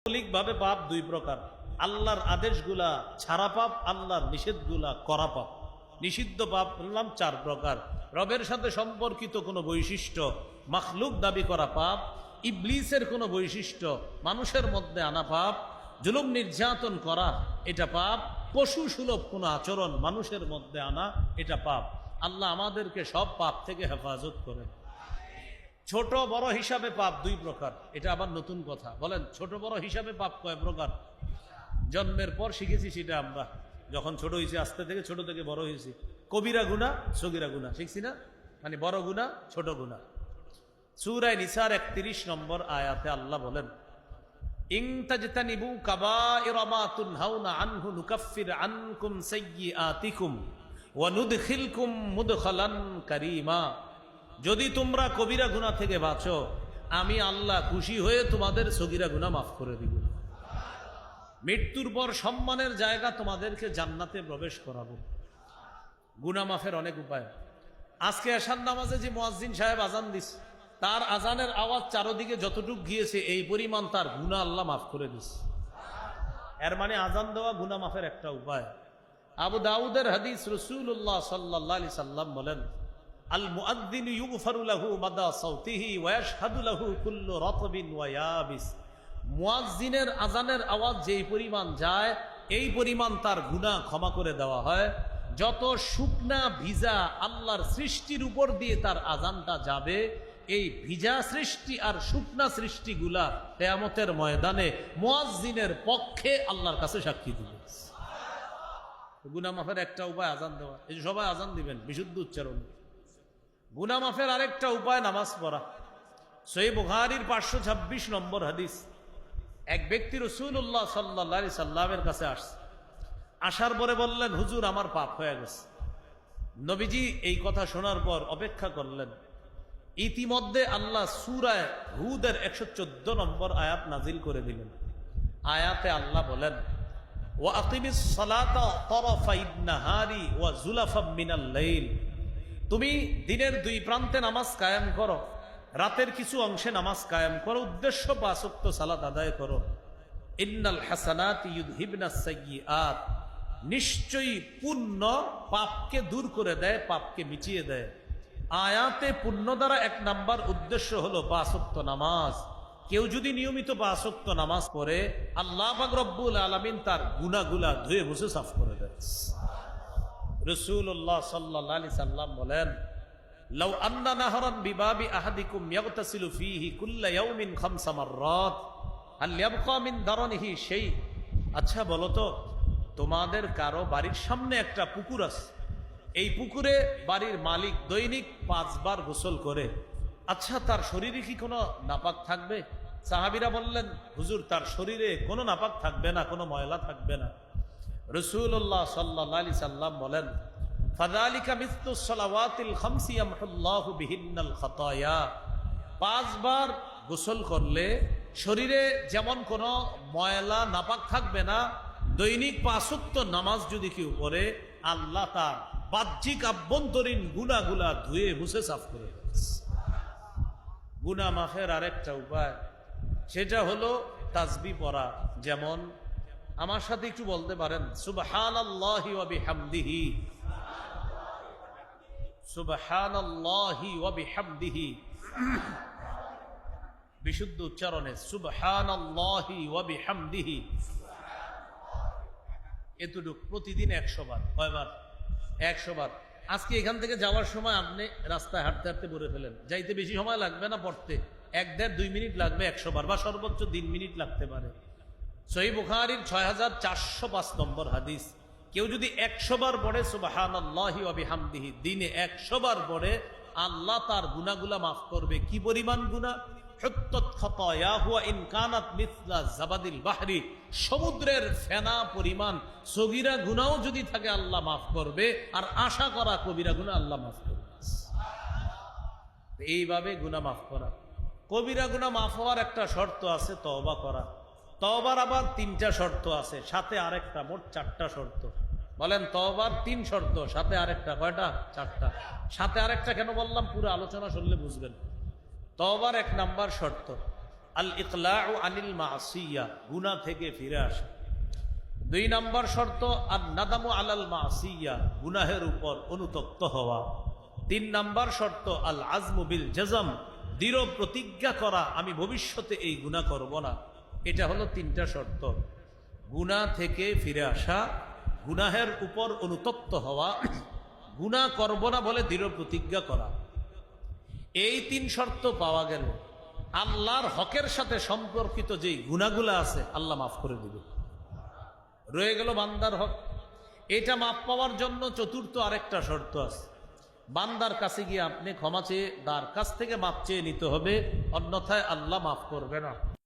মৌলিকভাবে পাপ দুই প্রকার। আল্লাহর আদেশগুলা ছাড়া পাপ, আল্লাহর নিষেধগুলা করা পাপ। নিষিদ্ধ পাপ বললাম চার প্রকার। রবের সাথে সম্পর্কিত কোনো বৈশিষ্ট্য মাখলুক দাবি করা পাপ, ইবলিসের কোনো বৈশিষ্ট্য মানুষের মধ্যে আনা পাপ, জুলুম নির্যাতন করা এটা পাপ, পশু সুলভ কোনো আচরণ মানুষের মধ্যে আনা এটা পাপ। আল্লাহ আমাদেরকে সব পাপ থেকে হেফাজত করে। ছোট বড় হিসাবে পাপ দুই প্রকার, এটা আবার নতুন কথা। বলেন ছোট বড় হিসাবে পাপ কয় প্রকার? জন্মের পর শিখেছি সেটা আমরা, যখন ছোট হয়েছি আস্তে থেকে ছোট থেকে বড় হয়েছি। কবিরা গুনাহ সগীরা গুনাহ শিখছি না, মানে বড় গুনাহ ছোট গুনাহ। সূরা নিসার 31 নম্বর আয়াতে আল্লাহ বলেন, ইন তাজতানিবু কাবাইরা মা তুনহাউনা আনহু নুকাফির আনকুম সাইয়্যাতিকুম ওয়া নুদখিলকুম মুদখালান কারীমা। যদি তোমরা কবিরা গুনাহ থেকে বাঁচো, আমি আল্লাহ খুশি হয়ে তোমাদের সগীরা গুনাহ মাফ করে দিব। মৃত্যুর পর সম্মানের জায়গা তোমাদেরকে জান্নাতে প্রবেশ করাবো। গুনাহ মাফের অনেক উপায়। আজকে এশার নামাজে যে মুয়াজ্জিন সাহেব আজান দিস, তার আজানের আওয়াজ চারদিকে যতটুক গিয়েছে এই পরিমাণ তার গুনাহ আল্লাহ মাফ করে দিস। এর মানে আজান দেওয়া গুনাহ মাফের একটা উপায়। আবু দাউদের হাদিস, রাসূলুল্লাহ সাল্লাল্লাহু আলাইহি সাল্লাম বলেন, আল মুআদ্দিন ইউগফারু লাহু মাদা সাউতিহি ওয়া ইয়াশহাদু লাহু কুল্লু রাতবিন ওয়া ইয়াবিস। মুয়াজ্জিনের আজানের আওয়াজ যেই পরিমাণ যায়, এই পরিমাণ তার গুনাহ ক্ষমা করে দেওয়া হয়। যত শুকনা ভিজা আল্লাহর সৃষ্টির উপর দিয়ে তার আজানটা যাবে, এই ভিজা সৃষ্টি আর শুকনা সৃষ্টিগুলা কিয়ামতের ময়দানে মুয়াজ্জিনের পক্ষে আল্লাহর কাছে সাক্ষী দিবে। গুনাহ মাফের একটা উপায় আজান দেওয়া। এই যে সবাই আজান দিবেন বিশুদ্ধ উচ্চারণ। গুনাহ মাফের আরেকটা উপায় নামাজ পড়া। সহিহ বুখারীর 526 নম্বর হাদিস, এক ব্যক্তি রাসূলুল্লাহ সাল্লাল্লাহু আলাইহি সাল্লামের কাছে আসছে। আসার পরে বললেন, হুজুর আমার পাপ হয়ে গেছে। নবীজি এই কথা শোনার পর অপেক্ষা করলেন। ইতিমধ্যে আল্লাহ সূরা হুদের 114 নম্বর আয়াত নাজিল করে দিলেন। আয়াতে আল্লাহ বলেন, ওয়া আকিমিস সালাতা তারাফাইন নাহারি ওয়া যুলাফাম মিনাল লাইল। তুমি দিনের দুই প্রান্তে নামাজ কায়েম করো, রাতের কিছু অংশে নামাজ কায়েম করো, উদ্দেশ্য 5 ওয়াক্ত সালাত আদায় করো। ইন্নাল হাসানাতি ইউযহিবনাস সাইয়্যাত। নিশ্চয়ই পুণ্য পাপকে দূর করে দেয়, পাপকে মিটিয়ে দেয়। আয়াতে পুণ্য দ্বারা 1 নাম্বার উদ্দেশ্য হলো 5 ওয়াক্ত নামাজ। কেউ যদি নিয়মিত 5 ওয়াক্ত নামাজ পড়ে, আল্লাহ পাক রব্বুল আলামিন তার গুনাহগুলা ধুয়ে মুছে সাফ করে দেয়। রাসূলুল্লাহ সাল্লাল্লাহু আলাইহি সাল্লাম বলেন, লাউ আন্না নাহরান বিবাবি আহাদিকুম ইয়াগতাসিলু ফীহি কুল্লা ইয়াউমিন 5 মাররাত হাল ইয়াবকা মিন দারনিহি শাই। আচ্ছা বলো তো, তোমাদের কারো বাড়ির সামনে একটা পুকুর আছে, এই পুকুরে বাড়ির মালিক দৈনিক 5 বার গোসল করে, আচ্ছা তার শরীরে কি কোনো নাপাক থাকবে? সাহাবীরা বললেন, হুজুর তার শরীরে কোনো নাপাক থাকবে না, কোনো ময়লা থাকবে না। রাসূলুল্লাহ সাল্লাল্লাহু আলাইহি সাল্লাম বলেন, ফাযালিকা মিসলুস সালাওয়াতিল খামসি ইয়ামহুল্লাহু বিহিন্নাল খাতায়া। 5 বার গোসল করলে শরীরে যেমন কোনো ময়লা নাপাক থাকবে না, দৈনিক 5 ওয়াক্ত নামাজ যদি কেউ পড়ে, আল্লাহ তার বাহ্যিক আভ্যন্তরীণ গুনাহগুলা ধুয়ে মুছে সাফ করে দেয়। গুনাহ মাফের আরেকটা উপায়, সেটা হলো তাসবিহ পড়া। যেমন আমার সাথে একটু বলতে পারেন, সুবহানাল্লাহি ওয়া বিহামদিহি, সুবহানাল্লাহি ওয়া বিহামদিহি। বিশুদ্ধ উচ্চারণে সুবহানাল্লাহি ওয়া বিহামদিহি। এতটুক প্রতিদিন 100 বার। কয়বার? 100 বার। আজকে এখান থেকে যাওয়ার সময় আপনি রাস্তায় হাঁটতে হাঁটতে পড়ে ফেলেন, যাইতে বেশি সময় লাগবে না, পড়তে 1-1.5-2 মিনিট লাগবে 100 বার, বা সর্বোচ্চ 3 মিনিট লাগতে পারে। সহিহ বুখারীর 6405 নম্বর হাদিস, কেউ যদি 100 বার পড়ে সুবহানাল্লাহি ওয়া বিহামদিহি, দিনে 100 বার পড়ে, আল্লাহ তার গুনাহগুলা মাফ করবে। কি পরিমাণ গুনাহ? হুত্তাত খাতায়াহু ওয়া ইন কানাত মিসলা জাবাদিল বাহরি। সমুদ্রের ফেনা পরিমাণ সগীরা গুনাহও যদি থাকে আল্লাহ মাফ করবে, আর আশা করা কবিরা গুনাহ আল্লাহ মাফ করবে। এইভাবে গুনাহ মাফ করা। কবিরা গুনাহ মাফ হওয়ার একটা শর্ত আছে, তওবা করা। তওবার আবার 3টা শর্ত আছে, সাথে আরেকটা, মোট 4টা শর্ত। বলেন তওবার 3 শর্ত, সাথে আরেকটা, কয়টা? 4টা। সাথে আরেকটা কেন বললাম, পুরো আলোচনা শুনলে বুঝবেন। তওবার 1 নাম্বার শর্ত, আল ইকলাউ আনিল মাসিয়া, গুনাহ থেকে ফিরে আসা। 2 নম্বর শর্ত আর নাদামু আলাল মাসিয়া, গুনাহের উপর অনুতপ্ত হওয়া। 3 নম্বর শর্ত আল আজমু বিল জাজম, দৃঢ় প্রতিজ্ঞা করা আমি ভবিষ্যতে এই গুনাহ করব না। এটা হলো 3টা শর্ত। গুনাহ থেকে ফিরে আসা, গুনাহের উপর অনুতপ্ত হওয়া, গুনাহ করব না বলে দৃঢ় প্রতিজ্ঞা করা। এই 3 শর্ত পাওয়া গেল আল্লাহর হকের সাথে সম্পর্কিত যেই গুনাহগুলো আছে আল্লাহ মাফ করে দিবে। রয়ে গেল বান্দার হক। এটা মাফ পাওয়ার জন্য চতুর্থ আরেকটা শর্ত আছে, বান্দার কাছে গিয়ে আপনি ক্ষমা চেয়ে তার কাছ থেকে মাফ চেয়ে নিতে হবে, অন্যথায় আল্লাহ মাফ করবে না।